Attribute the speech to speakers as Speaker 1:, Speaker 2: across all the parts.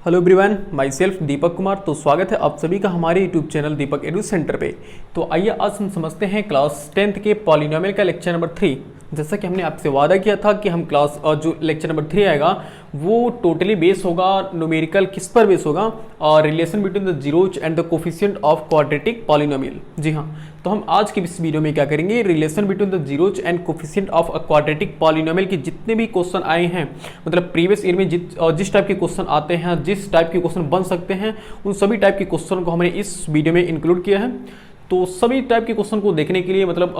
Speaker 1: Hello everyone, my self Deepak Kumar. तो स्वागत है आप सभी का हमारे यूट्यूब चैनल दीपक एडू सेंटर पे। तो आइए आज हम समझते हैं क्लास 10th के पॉलिनोमियल का लेक्चर नंबर 3। जैसा कि हमने आपसे वादा किया था कि हम क्लास जो लेक्चर नंबर 3 आएगा वो टोटली बेस होगा न्यूमेरिकल किस पर बेस होगा, और relation between the zeros and the coefficient of quadratic polynomial. जी हाँ, तो हम आज की इस वीडियो में क्या करेंगे, relation between the zeros and coefficient of a quadratic polynomial के जितने भी क्वेश्चन आए हैं, मतलब प्रीवियस ईयर में जिस टाइप के क्वेश्चन आते हैं, जिस टाइप के क्वेश्चन बन सकते हैं, उन सभी टाइप के क्वेश्चन को हमने इस वीडियो में इंक्लूड किया है। तो सभी टाइप के क्वेश्चन को देखने के लिए मतलब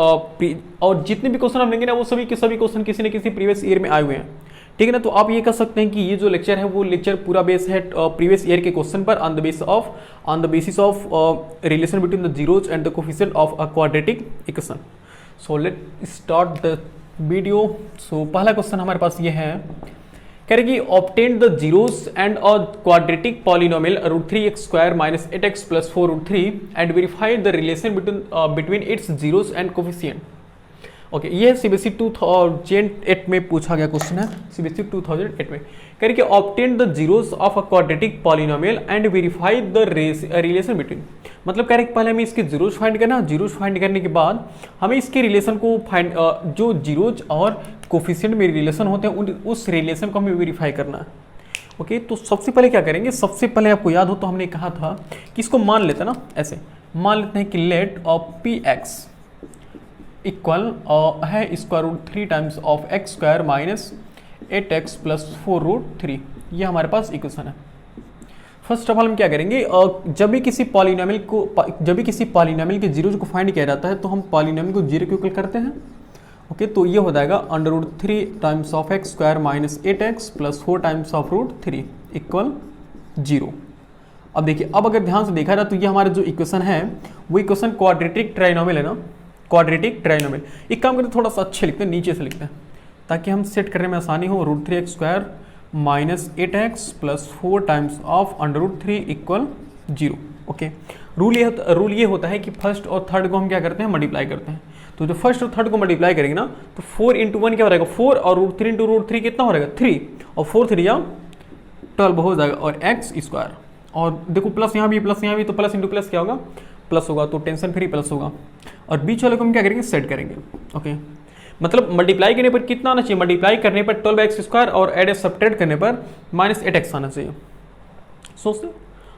Speaker 1: और जितने भी क्वेश्चन हम लेंगे ना वो सभी के सभी क्वेश्चन किसी न किसी प्रीवियस ईयर में आए हुए हैं, ठीक है ना। तो आप ये कह सकते हैं कि ये जो लेक्चर है वो लेक्चर पूरा बेस है प्रीवियस ईयर के क्वेश्चन पर on the basis of relation between the zeros and the coefficient of a quadratic equation. So let start the video. So पहला क्वेश्चन हमारे पास ये है, कह रहे कि obtain the zeros and a quadratic polynomial √3x² - 8x + 4 √3 and verify the relation between its zeros and coefficient. Okay, ये CBSE 2008 में पूछा गया क्वेश्चन है, सीबीएसई 2008 में। कह रहे कि obtain the zeros of a quadratic polynomial and verify the relation between, मतलब कह रहे कि पहले हमें इसके जीरोज फाइंड करना, जीरोज फाइंड करने के बाद हमें इसके रिलेशन को फाइंड जो जीरोज और कोफिशिएंट में रिलेशन होते हैं उस रिलेशन को हमें वेरीफाई करना है। ओके, तो सबसे पहले क्या करेंगे, सबसे पहले आपको याद हो तो हमने कहा था कि इसको मान लेते हैं ना, ऐसे मान लेते हैं कि let of P X equal है √3 टाइम्स ऑफ x² - 8x + 4 √3। ये हमारे पास इक्वेशन है। फर्स्ट ऑफ ऑल हम क्या करेंगे, जब भी किसी पॉलिनोमियल के जीरोज को फाइंड किया जाता है तो हम पॉलिनोमियल को जीरो क्यों करते हैं। ओके, तो ये हो जाएगा √3 times of x² - 8x + 4 times of √3 equal 0। अब देखिए, अब अगर ध्यान से देखा जाए तो ये हमारा जो इक्वेशन है वो इक्वेशन क्वाड्रेटिक ट्राइनोमियल है ना, क्वाड्रेटिक ट्राइनोमियल। एक काम करते थोड़ा सा अच्छे लिखते हैं, नीचे से लिखते हैं ताकि हम सेट करने में आसानी हो। √3x² - 8x + 4 times of √3 equal 0। Okay, rule ये होता है कि फर्स्ट और थर्ड को हम क्या करते हैं, मल्टीप्लाई करते हैं। तो जो फर्स्ट और थर्ड को मल्टीप्लाई करेंगे ना तो 4 × 1 क्या हो जाएगा 4, और √3 × √3 कितना हो जाएगा 3, और 4 3 या 12 हो जाएगा, और x²। और देखो प्लस यहाँ भी तो प्लस इंटू प्लस क्या होगा, प्लस होगा, तो टेंशन फ्री प्लस होगा। और बीच वाले को हम क्या करेंगे, सेट करेंगे। ओके, मतलब मल्टीप्लाई करने पर कितना आना चाहिए, मल्टीप्लाई करने पर 12x² और एड सब्ट्रैक्ट करने पर -8x आना चाहिए। सोचते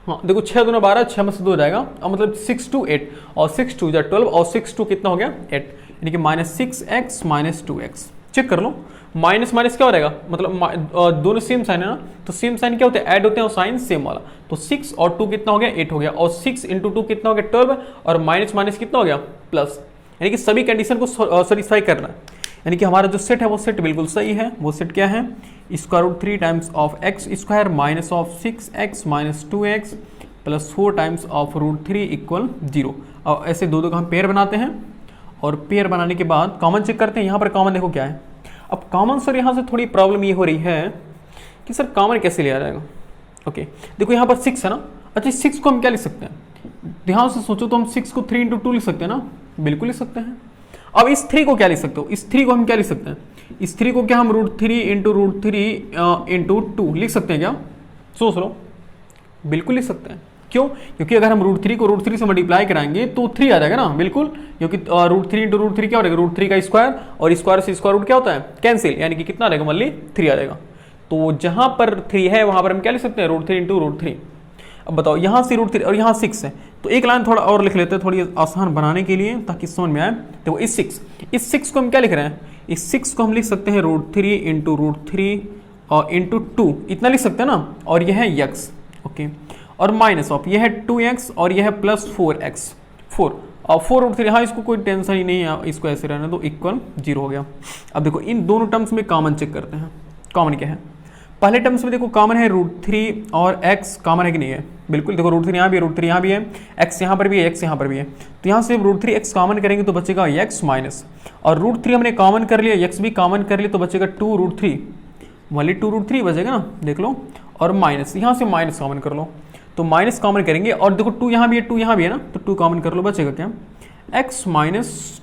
Speaker 1: हाँ, देखो 6 दूना 12, 6 में से 2 हो जाएगा, और मतलब 6 2 8, और 6 2 12, और 6 2 कितना हो गया 8, यानी कि -6x - 2x। चेक कर लो, माइनस माइनस क्या हो जाएगा, मतलब दोनों सेम साइन है ना, तो सेम साइन क्या होते हैं, ऐड होते हैं, और साइन सेम वाला। तो 6 और 2 कितना हो गया 8 हो गया, और 6 × 2 कितना हो गया 12, और माइनस माइनस कितना हो गया प्लस, यानी कि सभी कंडीशन को सेटिस्फाई करना है। यानी कि हमारा जो सेट है वो सेट बिल्कुल सही है। वो सेट क्या है, √3 times of x² - 6x - 2x + 4 times of √3 equal 0। और ऐसे दो का हम पेयर बनाते हैं, और पेयर बनाने के बाद कॉमन चेक करते हैं। यहाँ पर कॉमन देखो क्या है। अब कॉमन सर यहाँ से थोड़ी प्रॉब्लम ये हो रही है कि सर कॉमन कैसे लिया जाएगा। ओके, देखो यहाँ पर 6 है ना, अच्छा 6 को हम क्या लिख सकते हैं, ध्यान से सोचो, तो हम 6 को 3 × 2 लिख सकते हैं ना, बिल्कुल लिख सकते हैं। अब इस 3 को क्या लिख सकते हो, इस 3 को हम क्या लिख सकते हैं, इस 3 को क्या हम √3 × √3 × 2 लिख सकते हैं क्या, सोच लो, बिल्कुल लिख सकते हैं। क्यों, क्योंकि अगर हम √3 को √3 से मल्टीप्लाई कराएंगे तो 3 आ जाएगा ना, बिल्कुल, क्योंकि √3 × √3 क्या हो जाएगा, √3 का स्क्वायर, और स्क्वायर से स्क्वायर रूट क्या होता है कैंसिल, यानी कि कितना आ जाएगा, मल्ली 3 आ जाएगा। तो जहां पर 3 है वहां पर हम क्या लिख सकते हैं, √3 × √3। अब बताओ, यहाँ से √3 और यहाँ 6 है, तो एक लाइन थोड़ा और लिख लेते हैं थोड़ी आसान बनाने के लिए, ताकि समझ में आए। देखो इस 6 को हम क्या लिख रहे हैं, इस 6 को हम लिख सकते हैं √3 × √3 और × 2, इतना लिख सकते हैं ना, और यह है x। ओके, और माइनस ऑफ यह है 2x, और यह है +4x 4, और 4 √3, यहाँ इसको कोई टेंशन ही नहीं है, इसको ऐसे रहने दो, इक्वल 0 हो गया। अब देखो इन दोनों टर्म्स में कॉमन चेक करते हैं, कॉमन क्या है। पहले टर्म्स में देखो कॉमन है √3 और x, कॉमन है कि नहीं है, बिल्कुल। देखो √3 यहाँ भी है, √3 यहाँ भी है, x यहाँ पर भी है, x यहाँ पर भी है, तो यहाँ से √3x कॉमन करेंगे तो बचेगा x माइनस, और √3 हमने कॉमन कर लिया, x भी कॉमन कर लिया, तो बचेगा 2 √3, वाली 2 √3 बचेगा ना, देख लो, और माइनस, यहाँ से माइनस कॉमन कर लो, तो माइनस कॉमन करेंगे, और देखो 2 यहाँ भी है, 2 यहाँ भी है ना, तो 2 कॉमन कर लो, बचेगा क्या x -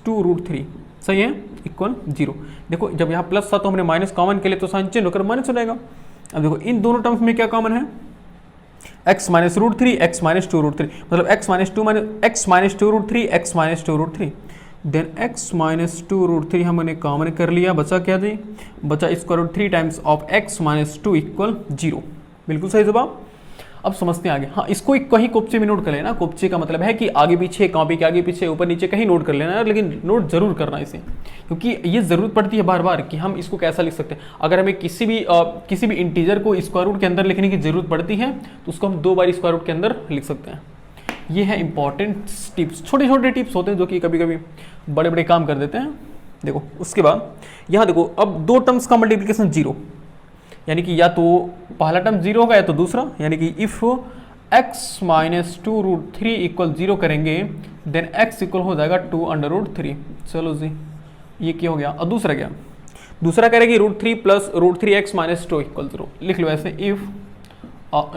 Speaker 1: 2 √3, सही है, इक्वल 0। देखो जब यहाँ प्लस था तो हमने माइनस कॉमन के लिए, तो साइन चेंज होकर माइनस हो जाएगा। अब देखो इन दोनों टर्म्स में क्या कॉमन है, x minus root three X minus two root three, मतलब x minus two X minus two root three X minus two root three, then x minus two root three हमने कॉमन कर लिया, बचा क्या जी, बचा square root three times of x minus two equal zero. बिल्कुल सही जवाब। अब समझते हैं आगे। हाँ, इसको कहीं कोपचे में नोट कर लेना। कोपचे का मतलब है कि आगे पीछे, कॉपी के आगे पीछे, ऊपर नीचे कहीं नोट कर लेना, लेकिन नोट जरूर करना इसे, क्योंकि ये जरूरत पड़ती है बार बार कि हम इसको कैसा लिख सकते हैं। अगर हमें किसी भी इंटीजर को स्क्वायर रूट के अंदर लिखने की जरूरत पड़ती है तो उसको हम 2 बार स्क्वायर रूट के अंदर लिख सकते हैं। ये है इंपॉर्टेंट टिप्स, छोटे छोटे टिप्स होते हैं जो कि कभी कभी बड़े बड़े काम कर देते हैं। देखो उसके बाद यहाँ देखो, अब 2 टर्म्स का मल्टीप्लीकेशन 0, यानी कि या तो पहला टर्म 0 होगा या तो दूसरा, यानी कि if x minus two root three equal 0 करेंगे देन x इक्वल हो जाएगा 2 अंडर रूट थ्री। चलो जी, ये क्या हो गया। और दूसरा क्या, दूसरा करेगी root three plus root three X minus two equal 0। लिख लो ऐसे, if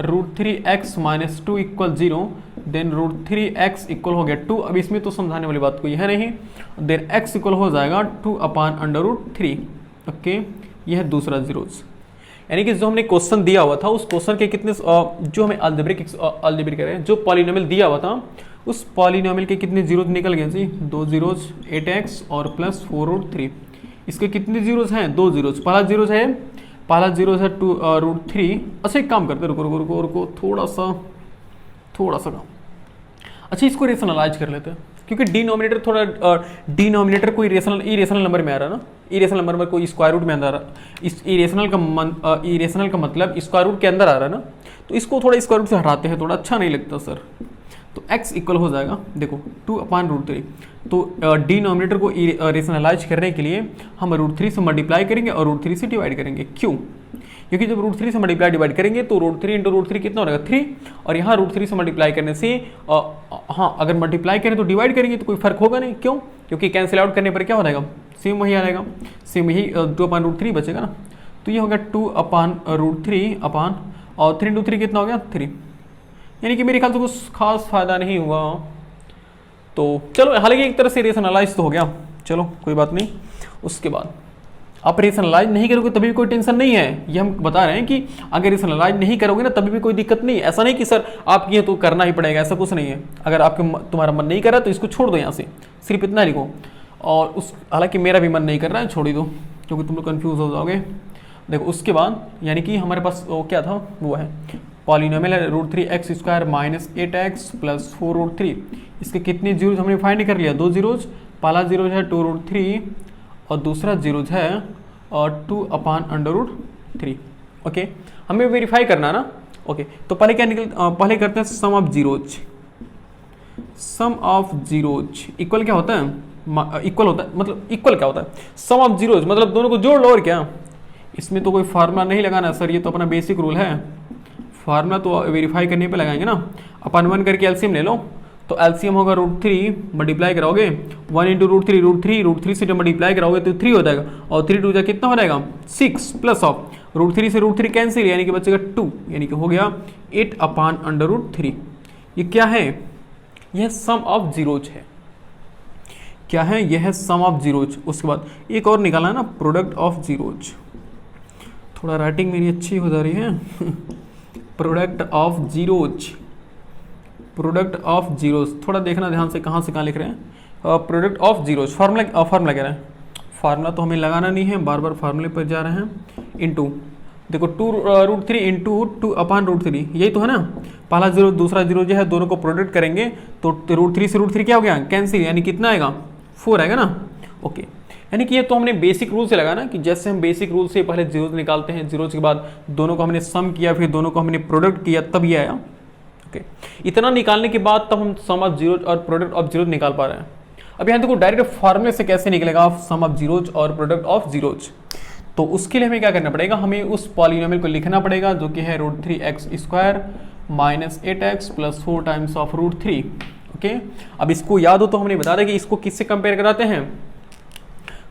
Speaker 1: root three X minus two equal 0 then root three X equal हो गया 2। अब इसमें तो समझाने वाली बात कोई है नहीं, देन x इक्वल हो जाएगा 2 upon under root three. Okay, यह है दूसरा जीरोज। यानी कि जो हमने क्वेश्चन दिया हुआ था उस क्वेश्चन के कितने, जो हमें अलजेब्रिक कह रहे हैं, जो पॉलिनोमियल दिया हुआ था उस पॉलिनोमियल के कितने जीरोज निकल गए जी, 2 जीरोज 8x और प्लस 4 रूट थ्री। इसके कितने जीरोज हैं, 2 जीरोज। पहला जीरोज है 2 रूट थ्री। अच्छा एक काम करते, रुको रुको रुको रुको, थोड़ा सा काम। अच्छा इसको रेशनलाइज कर लेते हैं, क्योंकि डिनोमिनेटर थोड़ा डिनोमिनेटर कोई इरेशनल नंबर में आ रहा है ना, इरेशनल नंबर में कोई स्क्वायर रूट में अंदर आ रहा है। इस इरेशनल का मतलब स्क्वायर रूट के अंदर आ रहा है ना, तो इसको थोड़ा स्क्वायर रूट से हटाते हैं, थोड़ा अच्छा नहीं लगता सर। तो x इक्वल हो जाएगा देखो 2 अपान रूट थ्री। तो डिनोमिनेटर को रेशनलाइज करने के लिए हम रूट थ्री से मल्टीप्लाई करेंगे और रूट थ्री से डिवाइड करेंगे। क्यों, क्योंकि जब रूट थ्री से मल्टीप्लाई डिवाइड करेंगे तो root three into root three कितना हो जाएगा 3, और यहाँ रूट थ्री से मल्टीप्लाई करने से हाँ अगर मल्टीप्लाई करें तो डिवाइड करेंगे तो कोई फर्क होगा नहीं। क्यों, क्योंकि कैंसिल आउट करने पर क्या हो जाएगा, सेम वही आ जाएगा, सेम यही 2 अपान रूट थ्री बचेगा ना। तो ये हो गया 2 अपान रूट थ्री अपान, और 3 इंटू 3 कितना हो गया 3। यानी कि मेरे ख्याल से कुछ खास फायदा नहीं हुआ। तो चलो, हालांकि एक तरह से रेशनलाइज तो हो गया, चलो कोई बात नहीं। उसके बाद आप रेशनलाइज नहीं करोगे तभी भी कोई टेंशन नहीं है, ये हम बता रहे हैं कि अगर रेशनलाइज नहीं करोगे ना तभी भी कोई दिक्कत नहीं। ऐसा नहीं कि सर आप किए तो करना ही पड़ेगा, ऐसा कुछ नहीं है। अगर तुम्हारा मन नहीं कर रहा तो इसको छोड़ दो, यहाँ से सिर्फ इतना लिखो। और उस हालांकि मेरा भी मन नहीं कर रहा है, छोड़ ही दो, क्योंकि तुम लोग कन्फ्यूज हो जाओगे। देखो उसके बाद यानी कि हमारे पास वो क्या था, वो है पॉलिनोमियल है root three X square minus 8x plus 4 root three. इसके कितने जीरोज हमने फाइंड कर लिया, 2 जीरोज। पहला जीरोज है 2 रूट थ्री और दूसरा जीरोज है 2 upon under root three. Okay, हमें वेरीफाई करना ना। ओके, तो पहले क्या पहले करते हैं sum of zeros. Sum of zeros equal क्या होता है, इक्वल होता है, मतलब इक्वल क्या होता है, सम ऑफ जीरोज मतलब दोनों को जोड़ लो। और क्या, इसमें तो कोई फार्मूला नहीं लगाना सर, ये तो अपना बेसिक रूल है। फार्मूला तो वेरीफाई करने पे लगाएंगे ना। अपन 1 करके एलसीएम ले लो, तो एलसीएम होगा रूट थ्री, मल्टीप्लाई कराओगे 1 इंटू रूट थ्री से जब मल्टीप्लाई कराओगे तो 3 हो जाएगा, और 3 टू जा कितना हो जाएगा 6, प्लस ऑफ रूट थ्री से रूट थ्री कैंसिल, यानी कि बचेगा 2, यानी कि हो गया 8 अपान अंडर रूट थ्री। ये क्या है, यह सम ऑफ जीरोज है। क्या है, यह है सम ऑफ जीरोज। उसके बाद एक और निकालना है ना, प्रोडक्ट ऑफ जीरोज। थोड़ा राइटिंग मेरी अच्छी हो जा रही है। Product of zeros, product of zeros, थोड़ा देखना ध्यान से कहाँ लिख रहे हैं। प्रोडक्ट ऑफ जीरोज, फार्मूला कह रहे हैं। फार्मूला तो हमें लगाना नहीं है, बार बार फार्मूले पर जा रहे हैं। इनटू देखो 2 root three into 2 upon root three, यही तो है ना। पहला जीरो दूसरा जीरो जो है दोनों को प्रोडक्ट करेंगे तो रूट थ्री से रूट थ्री क्या हो गया कैंसिल, यानी कितना आएगा 4 आएगा ना। ओके, यानी कि ये तो हमने बेसिक रूल से लगा ना, कि जैसे हम बेसिक रूल से पहले जीरोज निकालते हैं, जीरोज के बाद दोनों को हमने सम किया, फिर दोनों को हमने प्रोडक्ट किया, तब ये आया। ओके, इतना निकालने के बाद तब हम सम ऑफ जीरोज और प्रोडक्ट ऑफ जीरोज निकाल पा रहे हैं। अब यहाँ देखो डायरेक्ट फॉर्मूले से कैसे निकलेगा सम ऑफ जीरोज और प्रोडक्ट ऑफ जीरोज। तो उसके लिए हमें क्या करना पड़ेगा, हमें उस पॉलिनोमियल को लिखना पड़ेगा जो कि है root three X square minus 8x plus 4 times of root three. Okay, अब इसको याद हो तो हमने बता दिया कि इसको किससे कंपेयर कराते हैं,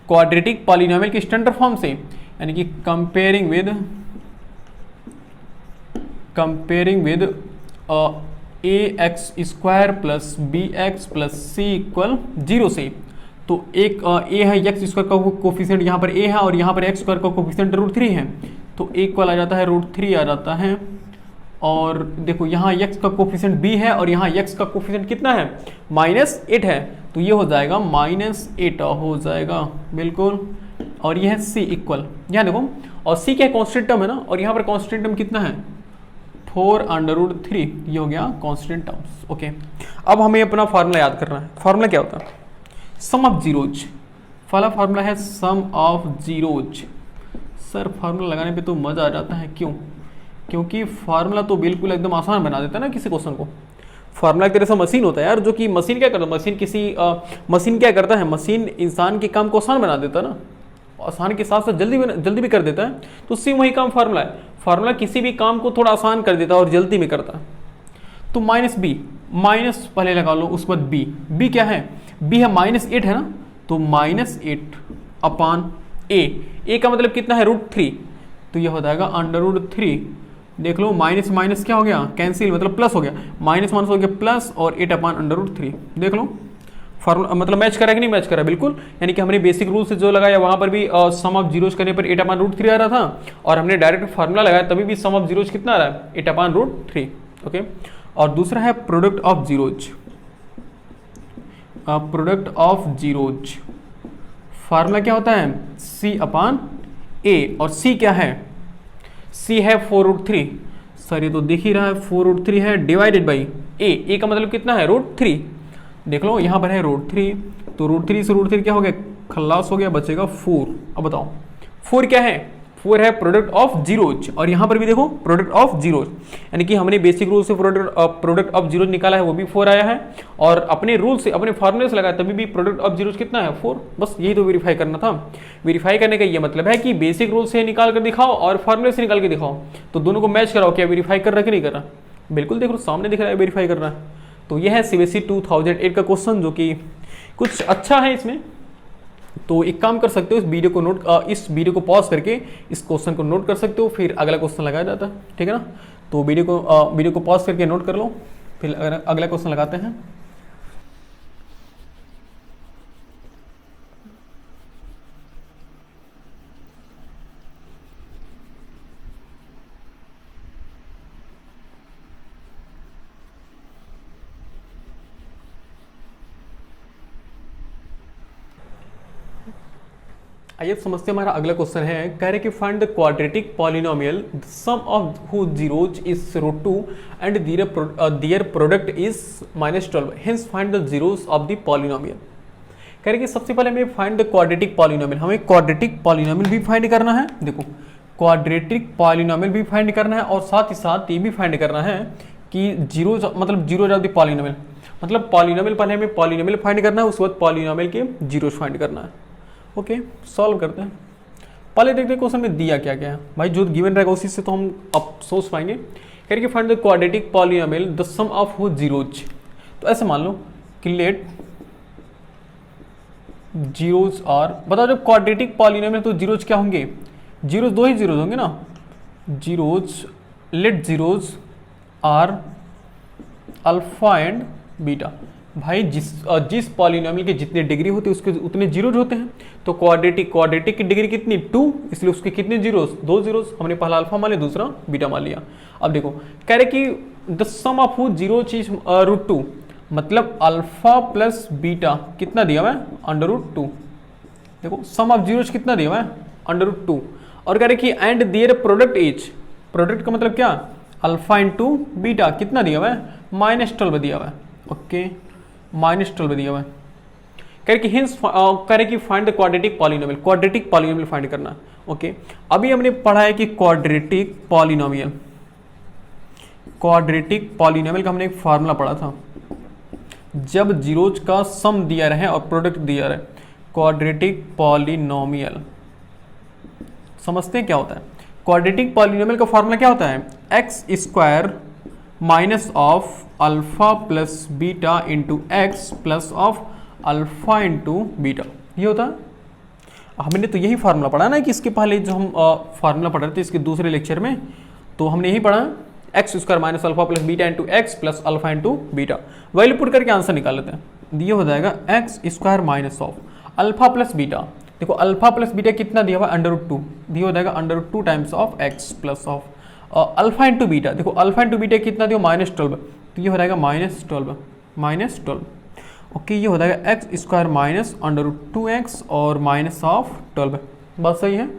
Speaker 1: क्वाड्रेटिक पॉलिनोमियल की स्टैंडर्ड फॉर्म से, यानी कि comparing with ax square plus bx plus c equal 0 से। तो एक a है एक्स स्क्वायर का कोफिशिएंट, यहाँ पर a है, और यहाँ पर एक्स स्क्वायर का कोफिशिएंट रूट थ्री है, तो इक्वल आ जाता है रूट थ्री आ जाता है और देखो यहाँ x का कोफिशिएंट b है और यहाँ x का कोफिशिएंट कितना है, -8 है, तो ये हो जाएगा -8 हो जाएगा बिल्कुल। और ये है c इक्वल, यहाँ देखो, और c क्या कांस्टेंट टर्म है ना, और यहाँ पर कांस्टेंट टर्म कितना है 4√3, ये हो गया कांस्टेंट टर्म्स। ओके, अब हमें अपना फार्मूला याद करना है। फार्मूला क्या होता है, सम ऑफ जीरोज। पहला फार्मूला है सम ऑफ जीरोज। सर फार्मूला लगाने पे तो मज़ा आ जाता है, क्यों? क्योंकि फार्मूला तो बिल्कुल एकदम आसान बना देता है ना किसी क्वेश्चन को। फार्मूला एक तरह से मशीन होता है यार, जो कि मशीन क्या करता है, मशीन क्या करता है, मशीन इंसान के काम को आसान बना देता है ना, आसान के साथ साथ जल्दी भी कर देता है। तो सेम वही काम फार्मूला है, फार्मूला किसी भी काम को थोड़ा आसान कर देता है और जल्दी में करता है। तो -b, माइनस पहले लगा लो, उसके बाद b क्या है, b है -8 है ना, तो -8 अपान a का मतलब कितना है √3, तो यह हो जाएगा √3। देख लो माइनस माइनस क्या हो गया, कैंसिल, मतलब प्लस हो गया, -1 हो गया प्लस, और 8 अपान √3। देख लो फार्मूला मतलब मैच करा कि नहीं मैच करा, बिल्कुल। यानी कि हमने बेसिक रूल से जो लगाया वहां पर भी सम ऑफ जीरोज करने पर 8 अपान √3 आ रहा था, और हमने डायरेक्ट फार्मूला लगाया तभी भी सम ऑफ जीरोज कितना आ रहा है, 8 अपान √3। ओके, और दूसरा है product of zeros. Product of zeros formula क्या होता है, c अपान a, और c क्या है, c है 4√3। सर ये तो दिख ही रहा है 4√3 है, डिवाइडेड बाई a का मतलब कितना है √3। देख लो यहाँ पर है √3, तो √3 से √3 क्या हो गया, खल्लास हो गया, बचेगा 4। अब बताओ 4 क्या है, 4 है प्रोडक्ट ऑफ जीरोज, और यहाँ पर भी देखो प्रोडक्ट ऑफ जीरोज, यानी कि हमने बेसिक रूल से प्रोडक्ट ऑफ जीरोज निकाला है, वो भी 4 आया है, और अपने रूल से अपने फार्मूले से लगाया तभी भी प्रोडक्ट ऑफ जीरोज कितना है 4। बस यही तो वेरीफाई करना था। वेरीफाई करने का ये मतलब है कि बेसिक रूल से निकाल कर दिखाओ और फार्मूले से निकाल के दिखाओ, तो दोनों को मैच कराओ, क्या वेरीफाई कर रहा है कि नहीं कर रहा। बिल्कुल देख लो सामने दिख रहा है वेरीफाई कर रहा है। तो यह है CBSE 2008 का क्वेश्चन, जो कि कुछ अच्छा है इसमें। तो एक काम कर सकते हो, इस वीडियो को पॉज करके इस क्वेश्चन को नोट कर सकते हो, फिर अगला क्वेश्चन लगाया जाता है, ठीक है ना। तो वीडियो को पॉज करके नोट कर लो, फिर अगला क्वेश्चन लगाते हैं। आइए समझते हैं, हमारा अगला क्वेश्चन है, कह रहे कि find the quadratic polynomial sum of whose zeros is √2 and their product is -12, hence find the zeros of the polynomial. कह रहे कि सबसे पहले हमें फाइंड द क्वाड्रेटिक पॉलिनोमियल, हमें क्वाड्रेटिक पॉलिनोमियल भी फाइंड करना है। देखो क्वाड्रेटिक पॉलिनोमियल भी फाइंड करना है, और साथ ही साथ ये भी फाइंड करना है कि जीरोज मतलब जीरोज ऑफ द पॉलिनोमियल, मतलब पॉलिनोमियल पहले हमें पॉलिनोमियल फाइंड करना है, उसके बाद पॉलिनोमियल के जीरोज फाइंड करना है। ओके, सॉल्व करते हैं। पहले देखते हैं क्वेश्चन में दिया क्या क्या है भाई, जो गिवन रहेगा उसी से तो हम अब सोच पाएंगे। कह रहे कि find the quadratic polynomial the sum of whose zeros. तो ऐसे मान लो कि लेट जीरोज आर, बताओ जब क्वाड्रेटिक पॉलिनोमियल तो जीरोज क्या होंगे, जीरोज दो ही जीरोज होंगे ना, zeros, let zeros are alpha and beta. भाई जिस पॉलिनोमियल के जितने डिग्री होती है उसके उतने जीरोज होते हैं। तो क्वाड्रेटिक की डिग्री कितनी 2, इसलिए उसके कितने जीरोज, 2 जीरोज। हमने पहला अल्फा मान लिया, दूसरा बीटा मान लिया। अब देखो कह रहे कि the sum of whose zeros is √2, मतलब अल्फा प्लस बीटा कितना दिया हुआ है √2। देखो सम ऑफ जीरोज कितना दिया हुआ है √2, और कह रहे कि and their product is, product का मतलब क्या, अल्फा इंटू बीटा कितना दिया हुआ है -12 दिया हुआ है। ओके, -12 दिया हुआ है। कह रहे कि हिंस कह रहे कि find the quadratic polynomial, quadratic polynomial find करना है। ओके, अभी हमने पढ़ा है कि क्वाड्रेटिक पॉलिनोमियल का हमने एक फार्मूला पढ़ा था, जब जीरोज का सम दिया रहे और प्रोडक्ट दिया रहे, क्वाड्रेटिक पॉलिनोमियल। समझते हैं क्या होता है क्वाड्रेटिक पॉलिनोमियल का फार्मूला, क्या होता है x² minus of alpha plus beta into x plus of alpha into beta, ये होता है। हमने तो यही फार्मूला पढ़ा ना कि इसके पहले जो हम फार्मूला पढ़ रहे थे इसके दूसरे लेक्चर में, तो हमने यही पढ़ा x² minus alpha plus beta into x plus alpha into beta. Value put करके आंसर निकाल लेते हैं। ये हो जाएगा x² minus of alpha plus beta. देखो अल्फा प्लस बीटा कितना दिया हुआ है √2, दिया हो जाएगा √2 times of x plus of alpha into beta, देखो अल्फा इंटू बीटा कितना दियो -12, तो ये हो जाएगा -12 ओके। ये हो जाएगा एक्स स्क्वायर माइनस √2x और -12, बात सही है,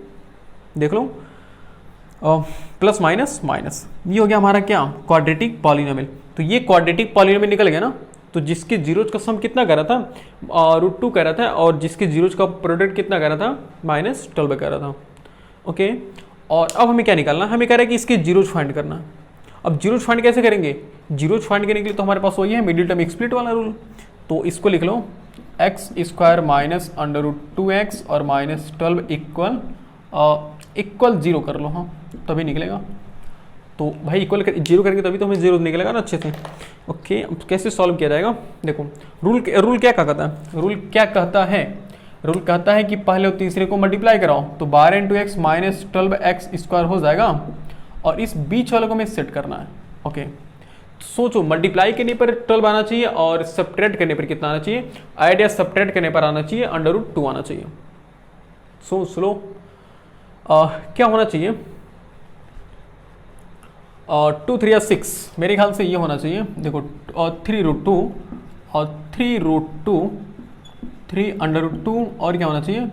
Speaker 1: देख लो प्लस माइनस माइनस, ये हो गया हमारा क्या क्वाड्रेटिक पॉलिनोमियल। तो ये क्वाड्रेटिक पॉलिनोमियल निकल गया ना, तो जिसके जीरोज का सम कितना कर रहा था √2 कह रहा था, और जिसके जीरोज का प्रोडक्ट कितना कर रहा था -12 कह रहा था, ओके। और अब हमें क्या निकालना है, हमें कह रहा है कि इसके जीरोज फाइंड करना है। अब जीरोज फाइंड कैसे करेंगे, जीरोज फाइंड करने के लिए तो हमारे पास वही है मिडिल टर्म स्प्लिट वाला रूल, तो इसको लिख लो एक्स स्क्वायर माइनस √2x और -12 इक्वल 0 कर लो, हाँ तभी निकलेगा। तो भाई इक्वल जीरो करेंगे तभी तो हमें जीरो निकलेगा ना अच्छे से, ओके। अब कैसे सॉल्व किया जाएगा, देखो रूल क्या कहता है, रूल कहता है कि पहले और तीसरे को मल्टीप्लाई कराओ, तो 12 × x -12x² हो जाएगा, और इस बीच वाले को हमें सेट करना है, ओके। सोचो मल्टीप्लाई करने पर 12 आना चाहिए और सब्ट्रैक्ट करने पर कितना आना चाहिए, ऐड या सब्ट्रैक्ट करने पर आना चाहिए √2 आना चाहिए। सोच लो क्या होना चाहिए, 2 3 या 6, मेरे ख्याल से ये होना चाहिए, देखो 3√2 और 3√2 और क्या होना चाहिए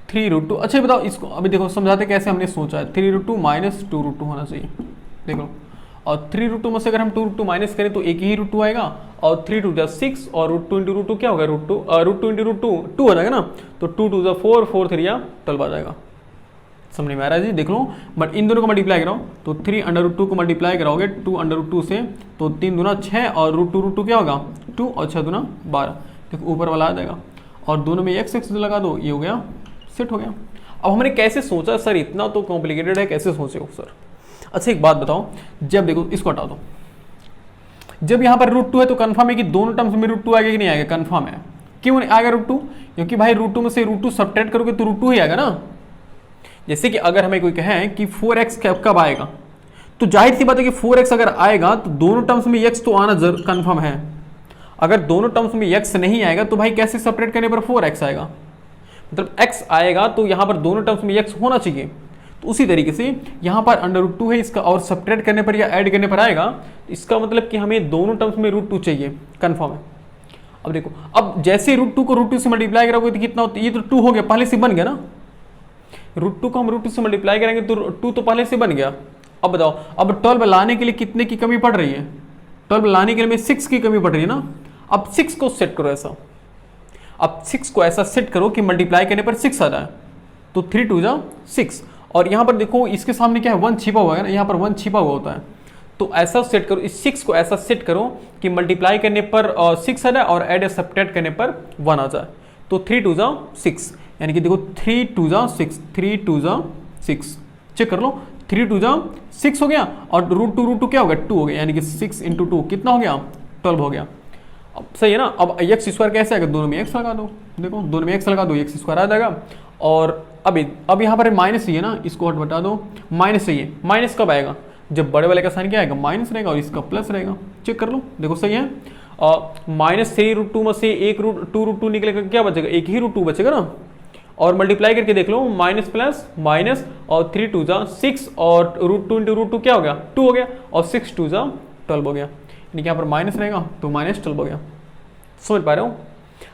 Speaker 1: 3√2। अच्छा बताओ इसको, अभी देखो समझाते कैसे हमने सोचा है, 3√2 माइनस 2√2 होना चाहिए, देखो। और 3√2 में से अगर हम 2√2 माइनस करें तो एक ही √2 आएगा, और 3 2 जा 6 और √2 × √2 क्या होगा √2 × √2 2 हो जाएगा ना, तो 2 2 जा 4 4 3 या 12 आ जाएगा। समझ में आ रहा है जी, देख लो। बट इन दोनों को मल्टीप्लाई कराओ, तो 3 √2 को मल्टीप्लाई कराओगे 2 √2 से, तो 3 दूना 6 और √2 क्या होगा 2 और 6 दूना 12, देखो ऊपर वाला आ जाएगा, और दोनों में x लगा दो, ये हो गया सेट हो गया। अब हमने कैसे सोचा सर, इतना तो कॉम्प्लिकेटेड है, कैसे सोचे हो सर। अच्छा एक बात बताओ, जब देखो इसको हटा दो, जब यहाँ पर √2 है तो कंफर्म है कि दोनों टर्म्स में √2 आएगा कि नहीं आएगा, कंफर्म है। क्यों नहीं आएगा √2, क्योंकि भाई √2 में से √2 सब्ट्रैक्ट करोगे तो √2 ही आएगा ना। जैसे कि अगर हमें कोई कहे कि 4x कब आएगा, तो जाहिर सी बात है कि 4x अगर आएगा तो दोनों टर्म्स में x तो आना जरूर कंफर्म है। अगर दोनों टर्म्स में x नहीं आएगा तो भाई कैसे सेपरेट करने पर 4x आएगा, मतलब x आएगा तो यहाँ पर दोनों टर्म्स में x होना चाहिए। तो उसी तरीके से यहाँ पर √2 है इसका, और सब्ट्रैक्ट करने पर या ऐड करने पर आएगा, इसका मतलब कि हमें दोनों टर्म्स में √2 चाहिए, कंफर्म है। अब देखो, अब जैसे √2 को √2 से मल्टीप्लाई करोगे तो कितना होता है, ये तो 2 हो गया, पहले से बन गया ना। √2 को हम √2 से मल्टीप्लाई करेंगे तो 2 तो पहले से बन गया। अब बताओ, अब 12 लाने के लिए कितने की कमी पड़ रही है, 12 लाने के लिए 6 की कमी पड़ रही है ना। अब 6 को सेट करो ऐसा, अब 6 को ऐसा सेट करो कि मल्टीप्लाई करने पर 6 आ जाए, तो 3 2 जा 6, और यहाँ पर देखो इसके सामने क्या है 1 छिपा हुआ है ना, यहाँ पर 1 छिपा हुआ होता है, तो ऐसा सेट करो, इस 6 को ऐसा सेट करो कि मल्टीप्लाई करने पर 6 आ जाए और ऐड या सब्ट्रैक्ट करने पर 1 आ जाए, तो 3 2 जा 6, यानी कि देखो 3 2 जा 6, 3 2 जा 6, चेक कर लो, 3 2 जा 6 हो गया, और √2 क्या हो गया 2 हो गया, यानी कि 6 × 2 कितना हो गया 12 हो गया। अब सही है ना। अब x² कैसे आएगा, दोनों में x लगा दो, देखो दोनों में x लगा दो, x² आ जाएगा। और अब यहाँ पर माइनस ही है ना, इसको हट बता दो, माइनस ही है। माइनस कब आएगा, जब बड़े वाले का साइन क्या आएगा माइनस रहेगा और इसका प्लस रहेगा, चेक कर लो, देखो सही है। -3√2 में से एक √2 निकलेगा, क्या बचेगा, एक ही √2 बचेगा ना। और मल्टीप्लाई करके देख लो, माइनस प्लस माइनस, और 3 2 जा 6 और √2 × √2 क्या हो गया 2 हो गया, और 6 2 जा 12 हो गया, यानी कि यहाँ पर माइनस रहेगा तो -12 हो गया। समझ पा रहे हो,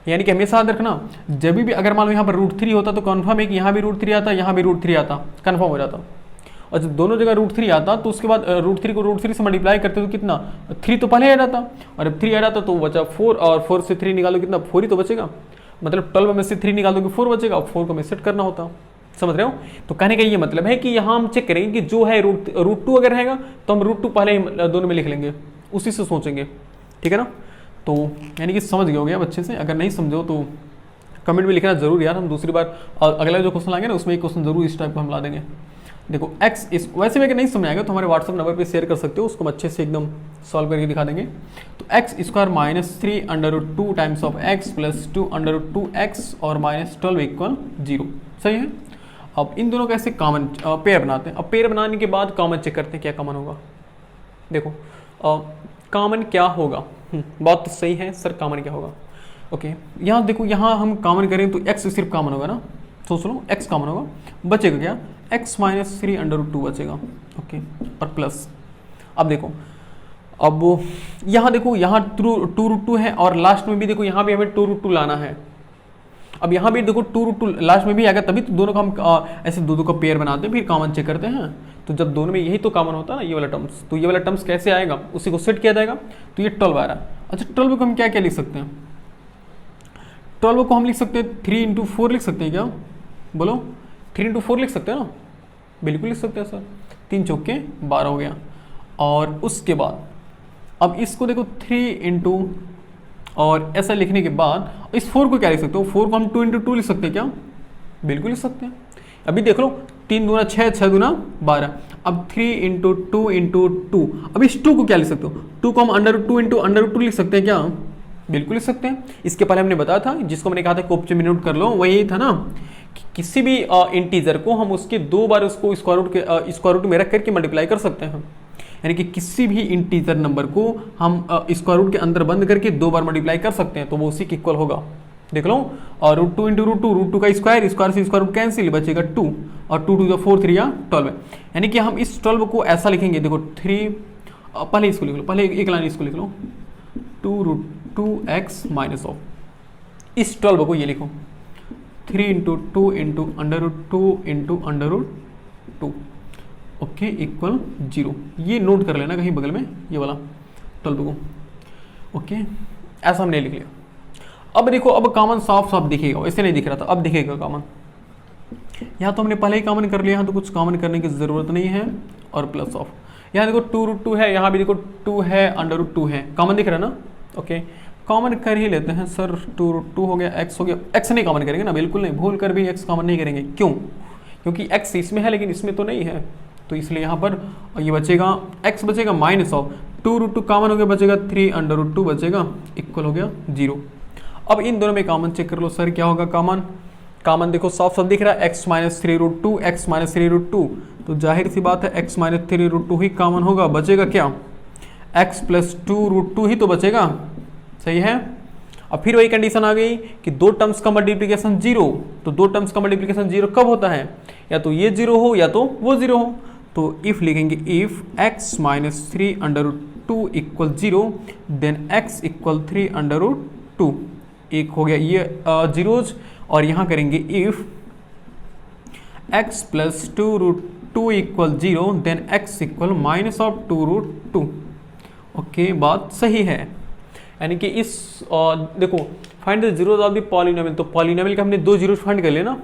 Speaker 1: यानी कि हमेशा याद रखना, जब भी अगर मान लो यहाँ पर √3 होता तो कन्फर्म है कि यहाँ भी √3 आता, यहाँ भी √3 आता, कन्फर्म हो जाता। और जब दोनों जगह √3 आता तो उसके बाद √3 को √3 से मल्टीप्लाई करते तो कितना 3 तो पहले ऐड आता, और जब 3 ऐड आता तो बचा 4, और 4 से 3 निकालो कितना 4 ही तो बचेगा, मतलब 12 में से 3 निकाल दोगे 4 बचेगा, और 4 को हमें सेट करना होता। समझ रहे हो, तो कहने का ये मतलब है कि यहाँ हम चेक करेंगे कि जो है √2 अगर रहेगा तो हम √2 पहले ही दोनों में लिख लेंगे, उसी से सोचेंगे, ठीक है ना। तो यानी कि समझ गए हो गया अच्छे से, अगर नहीं समझो तो कमेंट में लिखना जरूर यार, हम दूसरी बार अगला जो क्वेश्चन लाएंगे ना उसमें एक क्वेश्चन जरूर इस टाइप का हम ला देंगे। देखो x इस वैसे भी अगर नहीं समझ आएगा तो हमारे व्हाट्सअप नंबर पे शेयर कर सकते हो, उसको हम अच्छे से एकदम सॉल्व करके दिखा देंगे। तो x² -3 √2 times of x plus 2 √2x और -12 इक्वल 0, सही है। अब इन दोनों का ऐसे कॉमन पेयर बनाते हैं। अब पेयर बनाने के बाद कॉमन चेक करते हैं क्या कॉमन होगा। देखो कॉमन क्या होगा, बात तो सही है सर, कॉमन क्या होगा। ओके यहाँ देखो, यहाँ हम कॉमन करें तो x सिर्फ कॉमन होगा ना, सोच लो x कॉमन होगा, बचेगा क्या x माइनस 3√2 बचेगा। ओके, और प्लस, अब देखो, अब यहाँ देखो, यहाँ 2√2 है और लास्ट में भी देखो, यहाँ भी हमें 2√2 लाना है। अब यहाँ भी देखो 2√2 लास्ट में भी आएगा, तभी तो दोनों का हम ऐसे दो का पेयर बनाते हैं, फिर कॉमन चेक करते हैं। तो जब दोनों में यही तो कॉमन होता है ना, ये वाला टर्म्स, तो ये वाला टर्म्स कैसे आएगा, उसी को सेट किया जाएगा। तो ये 12 आ रहा है। अच्छा, 12 को हम क्या क्या लिख सकते हैं? 12 को हम लिख सकते हैं 3×4 लिख सकते हैं क्या? बोलो, 3×4 लिख सकते हैं ना? बिल्कुल लिख सकते हैं सर। 3 चौके 12 हो गया। और उसके बाद अब इसको देखो 3 और ऐसा लिखने के बाद इस 4 को क्या लिख सकते हो? 4 को हम 2×2 लिख सकते हैं क्या? बिल्कुल लिख सकते हैं। अभी देख लो, 3 दूना 6, 6 दूना 12। अब 3×2×2, अब इस 2 को क्या लिख सकते हो? 2 को हम √2 लिख सकते हैं क्या? बिल्कुल लिख सकते हैं। इसके पहले हमने बताया था, जिसको मैंने कहा था कॉपी में नोट कर लो, वही था ना कि किसी भी इंटीजर को हम उसके 2 बार उसको स्क्वायर रूट में रख करके मल्टीप्लाई कर सकते हैं। यानी कि किसी भी इंटीजर नंबर को हम स्क्वायर रूट के अंदर बंद करके 2 बार मल्टीप्लाई कर सकते हैं, तो वो उसी के इक्वल होगा। देख लो, और √2 का स्क्वायर से स्क्वायर रूट कैंसिल, बचेगा 2, और 2 2 4 3 या 12 है। यानी कि हम इस 12 को ऐसा लिखेंगे, देखो 3, पहले इसको लिख लो, पहले एक लाइन इसको लिख लो, 2√2x माइनस ऑफ, इस 12 को ये लिखो 3×2 ओके, इक्वल 0। ये नोट कर लेना कहीं बगल में, ये वाला 12 को। ओके, ऐसा हमने लिख लिया। अब देखो, अब कॉमन साफ साफ दिखेगा, ऐसे नहीं दिख रहा था, अब दिखेगा कॉमन। यहाँ तो हमने पहले ही कॉमन कर लिया, यहाँ तो कुछ कॉमन करने की ज़रूरत नहीं है। और प्लस ऑफ, यहाँ देखो 2√2 है, यहाँ भी देखो 2 है, √2 है, कॉमन दिख रहा है ना? ओके, कॉमन कर ही लेते हैं सर। 2√2 हो गया, x हो गया, x नहीं कॉमन करेंगे ना, बिल्कुल नहीं, भूल कर भी x कॉमन नहीं करेंगे। क्यों? क्योंकि x इसमें है लेकिन इसमें तो नहीं है, तो इसलिए यहाँ पर ये बचेगा, x बचेगा माइनस ऑफ 2√2 कॉमन हो गया, बचेगा 3√2 बचेगा, इक्वल हो गया 0। अब इन दोनों में कॉमन चेक कर लो सर, क्या होगा कॉमन? कॉमन देखो साफ साफ दिख रहा है, x माइनस 3√2, तो जाहिर सी बात है x माइनस 3√2 ही कॉमन होगा, बचेगा क्या? x प्लस 2√2 ही तो बचेगा, सही है। अब फिर वही कंडीशन आ गई कि 2 टर्म्स का मल्टीप्लिकेशन 0, तो 2 टर्म्स का मल्टीप्लिकेशन 0 कब होता है? या तो ये 0 हो या तो वो 0 हो। तो इफ लिखेंगे, if x minus 3√2 equal 0, then x equal 3√2। एक हो गया ये जीरोज, और यहाँ करेंगे if x plus 2√2 equal 0, then x equal minus of 2√2। Okay, बात सही है। यानी कि इस देखो, find the zeros of the polynomial, तो पॉलिनोमियल का हमने 2 जीरोज फाइंड कर लिए ना।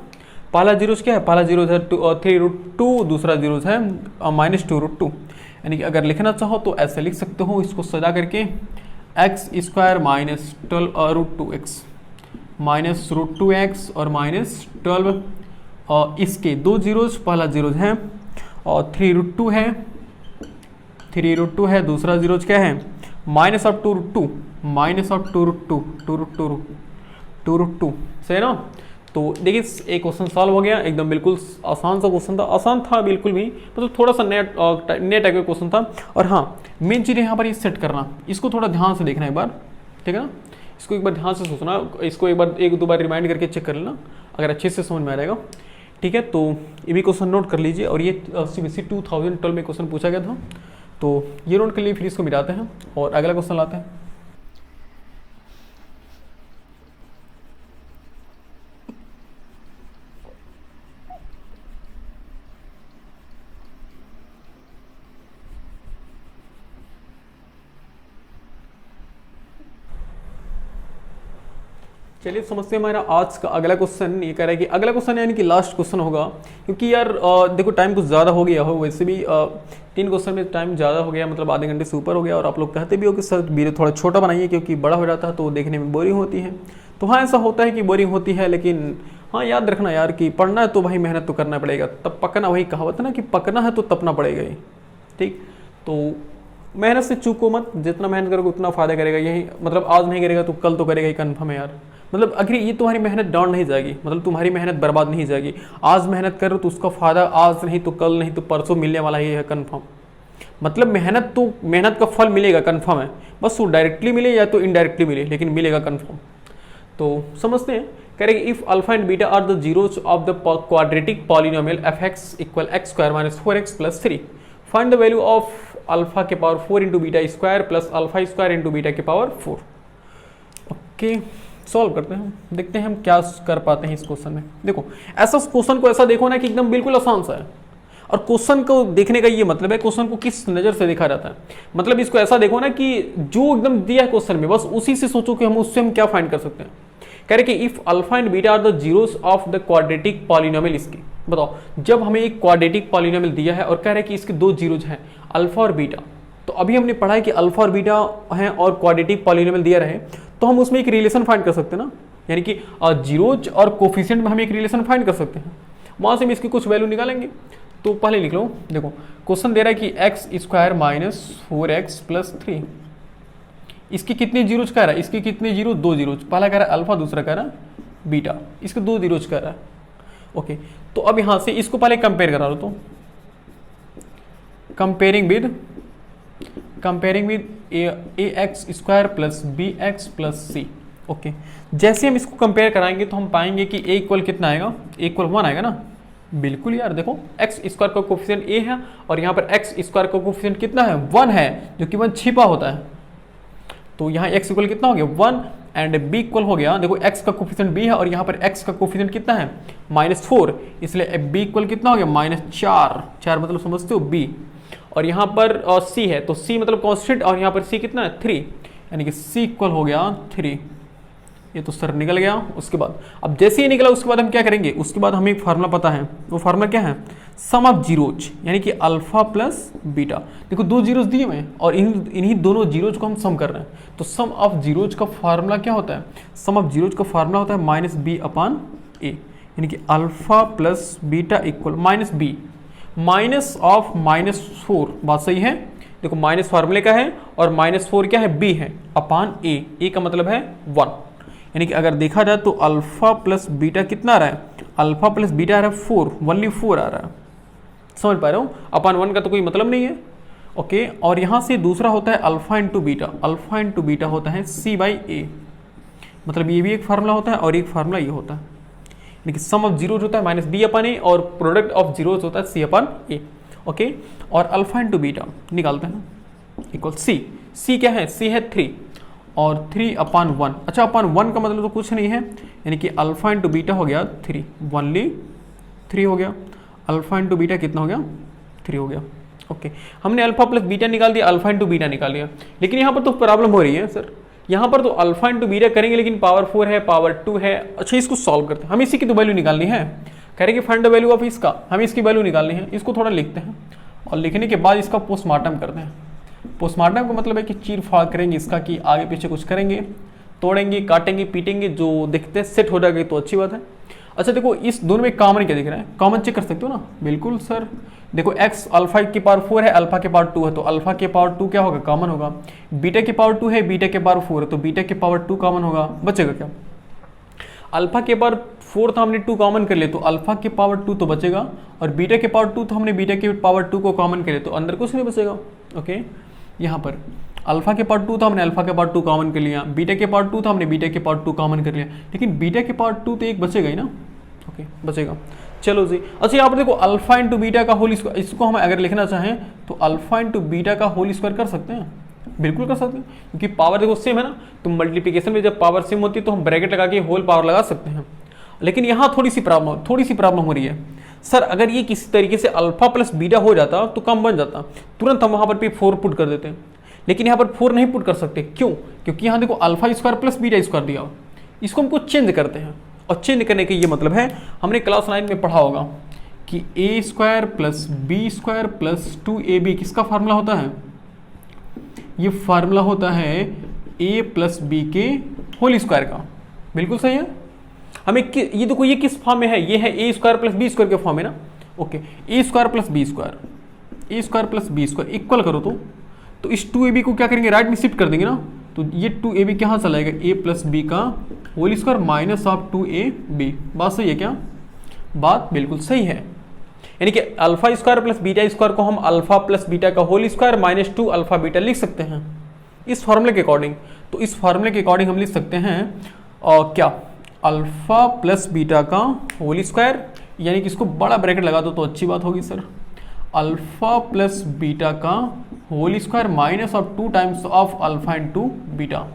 Speaker 1: पहला जीरोज क्या है? पहला जीरोज है 3√2, दूसरा जीरोज है माइनस 2√2। यानी कि अगर लिखना चाहो तो ऐसे लिख सकते हो, इसको सजा करके x² minus 12√2x minus √2x और माइनस 12, और इसके 2 जीरोज, पहला जीरोज है और 3√2 है, 3√2 है, दूसरा जीरोज क्या है? माइनस ऑफ 2√2, माइनस ऑफ 2√2, सही है ना? तो देखिए, एक क्वेश्चन सॉल्व हो गया, एकदम बिल्कुल आसान सा क्वेश्चन था, आसान था बिल्कुल भी, मतलब थोड़ा सा नया टाइप का क्वेश्चन था। और हाँ, मेन चीज़ यहाँ पर ये सेट करना, इसको थोड़ा ध्यान से देखना एक बार, ठीक है ना? इसको एक बार ध्यान से सोचना, इसको एक दो बार रिमाइंड करके चेक कर लेना, अगर अच्छे से समझ में आ जाएगा, ठीक है? तो ये भी क्वेश्चन नोट कर लीजिए, और ये CBSE 2012 में क्वेश्चन पूछा गया था, तो ये नोट कर लिए, फिर इसको मिटाते हैं और अगला क्वेश्चन लाते हैं। चलिए समझते हैं, हमारा आज का अगला क्वेश्चन ये कह रहा है कि अगला क्वेश्चन यानी कि लास्ट क्वेश्चन होगा, क्योंकि यार देखो टाइम कुछ ज़्यादा हो गया हो, वैसे भी 3 क्वेश्चन में टाइम ज़्यादा हो गया, मतलब आधे घंटे से ऊपर हो गया, और आप लोग कहते भी हो कि सर वीडियो थोड़ा छोटा बनाइए, क्योंकि बड़ा हो जाता है तो देखने में बोरिंग होती है। तो हाँ, ऐसा होता है कि बोरिंग होती है, लेकिन हाँ याद रखना यार कि पढ़ना है तो भाई मेहनत तो करना पड़ेगा, तब पकना, वही कहावत है ना कि पकना है तो तपना पड़ेगा ही, ठीक? तो मेहनत से चूको मत, जितना मेहनत करोगे उतना फ़ायदा करेगा, यही मतलब आज नहीं करेगा तो कल तो करेगा ही, कन्फर्म है यार। मतलब अगर ये तुम्हारी मेहनत डाउन नहीं जाएगी, मतलब तुम्हारी मेहनत बर्बाद नहीं जाएगी, आज मेहनत करो तो उसका फ़ायदा आज नहीं तो कल नहीं तो परसों मिलने वाला ही है, कन्फर्म। मतलब मेहनत का फल मिलेगा, कन्फर्म है, बस वो डायरेक्टली मिले या तो इनडायरेक्टली मिले, लेकिन मिलेगा कन्फर्म। तो समझते हैं कह रहे if alpha and beta are the zeros of the quadratic polynomial f x equal x square minus 4x plus 3, find the value of alpha के power 4 into beta square plus alpha square into beta के power 4। Okay, solve करते हैं, देखते हैं हम क्या कर पाते हैं इस क्वेश्चन में। देखो ऐसा क्वेश्चन को ऐसा देखो ना कि एकदम बिल्कुल आसान सा है, और क्वेश्चन को देखने का ये मतलब है क्वेश्चन को किस नज़र से देखा जाता है। मतलब इसको ऐसा देखो ना कि जो एकदम दिया है क्वेश्चन में बस उसी से सोचो कि हम उससे हम क्या फाइंड कर सकते हैं। कह रहे कि if alpha and beta are the zeros of the quadratic polynomial, इसकी बताओ जब हमें एक क्वाड्रेटिक पॉलिनोमियल दिया है और कह रहे हैं कि इसके दो जीरोज हैं अल्फा और बीटा, तो अभी हमने पढ़ा है कि अल्फा और बीटा हैं और क्वाड्रेटिक पॉलिनोमियल दिया रहे तो हम उसमें एक रिलेशन फाइंड कर सकते हैं ना, यानी कि जीरोज और कोफिशिएंट में हम एक रिलेशन फाइंड कर सकते हैं, वहां से हम इसकी कुछ वैल्यू निकालेंगे। तो पहले लिख लो, देखो क्वेश्चन दे रहा है कि x square minus 4x plus 3, इसकी कितने जीरोज कह रहा है, इसकी कितने जीरो, दो जीरोज, पहला कह रहा है अल्फा दूसरा कह रहा है बीटा, इसके दो जीरोज कह रहा है। ओके, तो अब यहां से इसको पहले कंपेयर करा लो, तो comparing with A X square plus B X plus C. Okay, जैसे हम इसको कंपेयर कराएंगे तो हम पाएंगे कि ए इक्वल कितना आएगा, ए इक्वल 1 आएगा ना। बिल्कुल यार, देखो एक्स स्क्वायर का कोफिशिएंट ए है और यहाँ पर एक्स स्क्वायर का कोफिशिएंट कितना है, 1 है, जो कि 1 छिपा होता है। तो यहाँ एक्स इक्वल कितना हो गया 1 एंड बी इक्वल हो गया, देखो एक्स का कोफिशिएंट बी है और यहाँ पर एक्स का कोफिशिएंट कितना है -4, इसलिए बी इक्वल कितना हो गया -4 मतलब समझते हो बी, और यहाँ पर सी है तो सी मतलब कॉन्स्टेंट और यहाँ पर सी कितना है 3, यानी कि सी इक्वल हो गया 3। ये तो सर निकल गया। उसके बाद अब जैसे ही निकला उसके बाद हम क्या करेंगे, उसके बाद हमें एक फार्मूला पता है, वो फार्मूला क्या है, सम ऑफ जीरोज, यानी कि अल्फा प्लस बीटा। देखो दो जीरोज दिए हुए हैं और इन्हीं दोनों जीरोज को हम सम कर रहे हैं, तो सम ऑफ जीरोज का फार्मूला क्या होता है, सम ऑफ जीरोज का फार्मूला होता है -b/a, यानी कि alpha plus beta equal -b minus of -4। बात सही है, देखो माइनस फार्मूले का है और -4 क्या है, b है अपान a का मतलब है 1, यानी कि अगर देखा जाए तो अल्फा प्लस बीटा कितना आ रहा है, अल्फा प्लस बीटा आ रहा है 4, ओनली 4 आ रहा है, समझ पा रहे हो, अपान 1 का तो कोई मतलब नहीं है। ओके, और यहाँ से दूसरा होता है alpha into beta, alpha into beta होता है c/a, मतलब ये भी एक फार्मूला होता है और एक फार्मूला ये होता है, यानी कि सम ऑफ जीरोज होता है -b/a और प्रोडक्ट ऑफ जीरोज होता है c/a। ओके, और अल्फा इंटू बीटा निकालते हैं इक्वल c क्या है, c है 3 और 3/1, अच्छा अपान 1 का मतलब तो कुछ नहीं है, यानी कि अल्फा इंटू बीटा हो गया 3, ओनली 3 हो गया, अल्फा इंटू बीटा कितना हो गया 3 हो गया। ओके, हमने अल्फा प्लस बीटा निकाल दिया, अल्फा इंटू बीटा निकाल लिया, लेकिन यहाँ पर तो प्रॉब्लम हो रही है सर, यहाँ पर तो अल्फा इंटू बीटा करेंगे लेकिन पावर 4 है, पावर 2 है। अच्छा इसको सॉल्व करते हैं, हमें इसी की तो वैल्यू निकालनी है, कह रहे कि फाइंड द वैल्यू ऑफ इसका, हमें इसकी वैल्यू निकालनी है। इसको थोड़ा लिखते हैं और लिखने के बाद इसका पोस्टमार्टम करते हैं। पोस्टमार्टम का मतलब है कि चीर फाड़ करेंगे इसका, कि आगे पीछे कुछ करेंगे, तोड़ेंगे, काटेंगे, पीटेंगे, जो देखते हैं सेट हो जाएगा तो अच्छी बात है। अच्छा देखो इस दोनों में कॉमन क्या दिख रहा है, कॉमन चेक कर सकते हो ना, बिल्कुल सर। देखो x अल्फा की पावर 4 है, अल्फा के पावर 2 है, तो अल्फा के पावर 2 क्या होगा, कॉमन होगा। बीटा के पावर 2 है, बीटा के पावर 4 है, तो बीटा के पावर 2 कॉमन होगा, बचेगा क्या, अल्फा के पावर 4 तो हमने 2 कॉमन कर लिया तो अल्फा के पावर 2 तो बचेगा, और बीटा के पावर 2 तो हमने बीटा के पावर 2 को कॉमन कर लिया तो अंदर कुछ नहीं बचेगा। ओके, यहाँ पर अल्फा के पावर 2 तो हमने अल्फा के पावर 2 कॉमन कर लिया, बीटा के पावर 2 तो हमने बीटा के पावर 2 कॉमन कर लिया, लेकिन बीटा के पावर 2 तो एक बचेगा ही ना। ओके, बचेगा, चलो जी। अच्छा यहाँ पर देखो अल्फा इंटू बीटा का होल स्क्वायर, इसको हम अगर लिखना चाहें तो अल्फा इंटू बीटा का होल स्क्वायर कर सकते हैं, बिल्कुल कर सकते हैं, क्योंकि पावर देखो सेम है ना, तो मल्टीप्लिकेशन में जब पावर सेम होती है तो हम ब्रैकेट लगा के होल पावर लगा सकते हैं। लेकिन यहाँ थोड़ी सी प्रॉब्लम हो रही है सर, अगर ये किसी तरीके से अल्फा प्लस बीटा हो जाता तो कम बन जाता, तुरंत हम वहाँ पर भी 4 पुट कर देते, लेकिन यहाँ पर 4 नहीं पुट कर सकते, क्यों, क्योंकि यहाँ देखो alpha square plus beta square दिया, इसको हमको चेंज करते हैं, और चेंज करने के ये मतलब है, हमने क्लास 9 में पढ़ा होगा कि a square plus B square plus 2ab किसका फार्मूला होता है, ये फार्मूला होता है a प्लस बी के होल स्क्वायर का, बिल्कुल सही है। हमें ये देखो ये किस फॉर्म में है, ये है a square plus B square के फॉर्म में ना। Okay, a square plus B square equal करो तो इस 2ab को क्या करेंगे, राइट में शिफ्ट कर देंगे ना, तो ये 2ab कहाँ चला जाएगा, a प्लस बी का whole square minus of 2ab। बात सही है क्या, बात बिल्कुल सही है, यानी कि alpha square plus beta square को हम अल्फा प्लस बीटा का whole square minus 2 alpha beta लिख सकते हैं इस फॉर्मूले के अकॉर्डिंग। तो इस फॉर्मूले के अकॉर्डिंग हम लिख सकते हैं क्या, अल्फा प्लस बीटा का होल स्क्वायर, यानी कि इसको बड़ा ब्रैकेट लगा दो तो अच्छी बात होगी सर। अल्फा प्लस बीटा का whole square minus of 2 times of alpha into beta.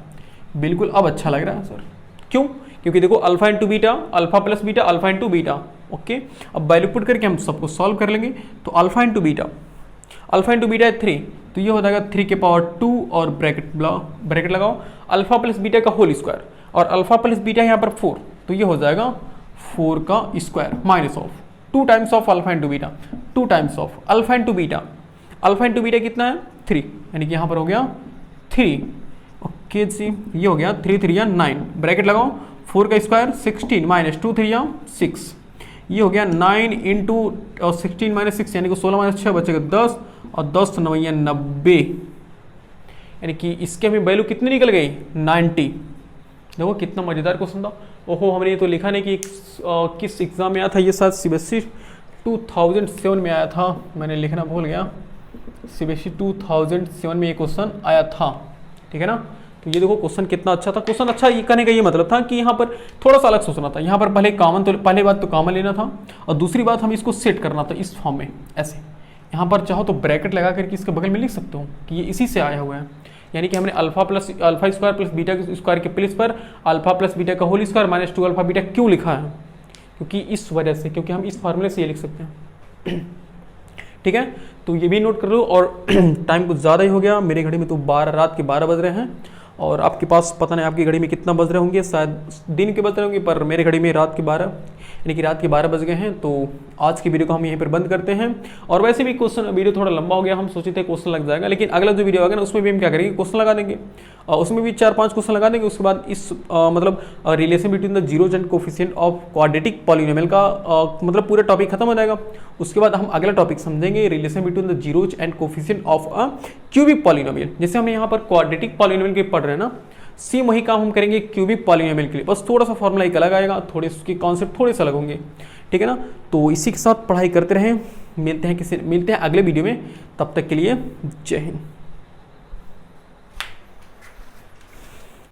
Speaker 1: बिल्कुल अब अच्छा लग रहा है सर। क्यों? क्योंकि देखो alpha into beta, alpha plus beta, alpha into beta. Okay, अब वैल्यू पुट करके हम सबको सॉल्व कर लेंगे। तो alpha into beta, alpha into beta है 3, तो ये हो जाएगा 3 के पावर 2 और ब्रैकेट लगाओ अल्फा प्लस बीटा का होल स्क्वायर, और अल्फा प्लस बीटा यहाँ पर 4, तो ये हो जाएगा 4 का square minus of 2 times of alpha into beta, 2 times of alpha into beta. Alpha into beta कितना है? 3, यानी कि यहाँ पर हो गया 3। ओके जी, ये हो गया 3 3 या 9, ब्रैकेट लगाओ 4 का स्क्वायर 16 माइनस 2 3 या 6, ये हो गया 9 इंटू 16 माइनस 6, यानी कि 16 माइनस 6 बचेगा 10, और 10 9 या 90, यानी कि इसके हमें वैल्यू कितनी निकल गई? 90। देखो कितना मज़ेदार क्वेश्चन था। ओहो, हमने ये तो लिखा नहीं कि किस एग्ज़ाम में आया था, ये शायद CBSE 2007 में आया था, मैंने लिखना भूल गया। CBSE 2007 में ये क्वेश्चन आया था, ठीक है ना। तो ये देखो क्वेश्चन कितना अच्छा था। क्वेश्चन अच्छा ये कहने का ये मतलब था कि यहाँ पर थोड़ा सा अलग सोचना था। यहाँ पर पहले बात तो कॉमन लेना था, और दूसरी बात हमें इसको सेट करना था इस फॉर्म में ऐसे। यहाँ पर चाहो तो ब्रैकेट लगा करके इसके बगल में लिख सकते हो कि ये इसी से आया हुआ है, यानी कि हमने अल्फा स्क्वायर प्लस बीटा के स्क्वायर के प्लेस पर अल्फा प्लस बीटा का whole square minus 2 alpha beta क्यों लिखा है? क्योंकि इस वजह से, क्योंकि हम इस फार्मूले से ये लिख सकते हैं। ठीक है, तो ये भी नोट कर लो। और टाइम कुछ ज़्यादा ही हो गया, मेरी घड़ी में तो रात के 12 बज रहे हैं, और आपके पास पता नहीं आपकी घड़ी में कितना बज रहे होंगे, शायद दिन के बज रहे होंगे, पर मेरी घड़ी में रात के 12, यानी कि रात के 12 बज गए हैं। तो आज की वीडियो को हम यहीं पर बंद करते हैं। और वैसे भी वीडियो थोड़ा लंबा हो गया, हम सोचे थे क्वेश्चन लग जाएगा, लेकिन अगला जो वीडियो आएगा ना उसमें भी हम क्या करेंगे, क्वेश्चन लगा देंगे, उसमें भी 4-5 क्वेश्चन लगा देंगे। उसके बाद इस मतलब relation between the zeros and coefficient of quadratic polynomial का मतलब पूरा टॉपिक खत्म हो जाएगा। उसके बाद हम अगला टॉपिक समझेंगे relation between the zeros and coefficient of a cubic polynomial. जैसे हम यहाँ पर क्वाड्रेटिक पॉलिनोमियल के पढ़ रहे हैं ना, सेम वही काम हम करेंगे क्यूबिक पॉलिनोमियल के लिए, बस थोड़ा सा फॉर्मूला एक अलग आएगा, थोड़े उसके कॉन्सेप्ट थोड़े से अलग होंगे, ठीक है ना। तो इसी के साथ पढ़ाई करते रहें, मिलते हैं अगले वीडियो में, तब तक के लिए जय हिंद।